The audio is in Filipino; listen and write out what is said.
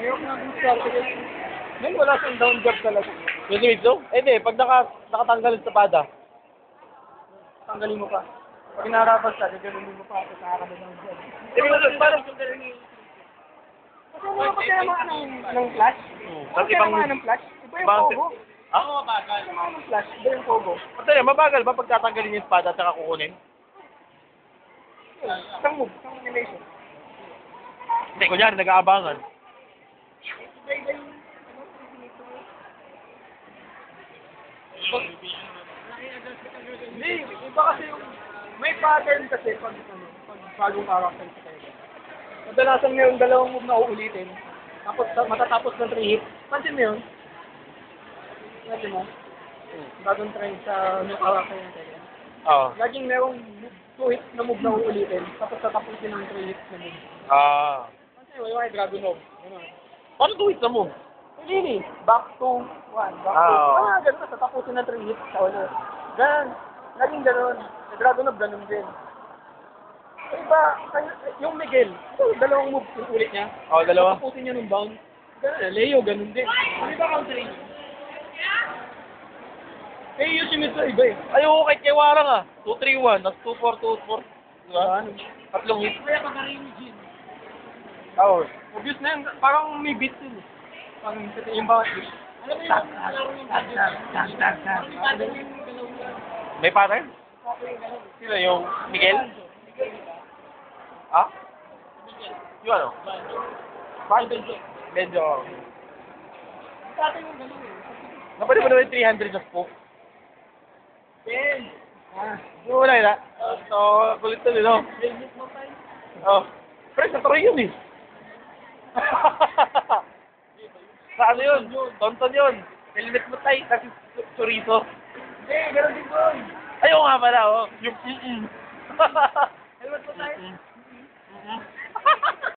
Ayoko na kung swerte kasi. Ngayon wala siyang down job talaga. Yung si Mitsu? Eh, di. Pag nakatanggal yung sapada. Tanggalin mo pa. Pag narapas ka, gagalunin mo pa. Tapos nakakabit ng job. Ibig sabihin, parang... Kasi mga pagkaya ng flash. Tapos Pagkaya ibang... ng flash. Iba yung ibang- pogo. Ah, mabagal. Pagkaya ng flash. Iba yung pogo. Pati, mabagal ba pag tatanggalin yung espada at saka kukunin? Isang move. Isang animation. Hindi, kunyari, nag-aabangan. Iba yung... Hindi, iba kasi yung... May pattern kasi pag bagong character sa kayo. Kadalasan may yung dalawang move na uulitin. Tapos matatapos ng 3 hits. Pansin mo yun? Pansin mo? Bagong try sa new character yung kayo. Oo. Laging merong 2 hits na move na uulitin. Tapos tatapusin ng 3 hits na move. Ah. Pansin mo, yung Dragon Love. Ganun. Paano tuwit na mo? Hindi, back to 1. Back to Oo. ganun. Tatapusin ng 3 hits sa ulo. Ganun. Laging ganun. Sa Dragon Love, ganun din. Iba, yung Miguel, dalawang moves yung ulit niya. Oo, dalawa. Tapusin niya ng bound. Ganun, Leo, ganun din. Di ba counter yun? Eh, yung Shimizu, iba eh. Ayoko kahit kay Warang ah. 2-3-1, tapos 2-4-2-4. Diba? Ano? Tatlong hit. Kaya pagkarin ni Jin. Oo. Obvious na yun, parang may beat yun eh. Parang yung bawat beat. Alam mo yung laro yung May pattern? Sino yung Miguel? Ah? Yung ano? Medyo. Dati yung gano'n eh. Napali mo naman yung 300 na spoke. Ben! Ah, Yung wala yun ah. So, kulit na din, no? helmet mo tayo. Oh. Pero sa Troy yun eh. Sa ano yun? Tonton yun. Helmet mo tayo, kasi chorizo. Hindi, gano'n din doon. Ayaw nga pala, oh. Yung Helmet mo tayo.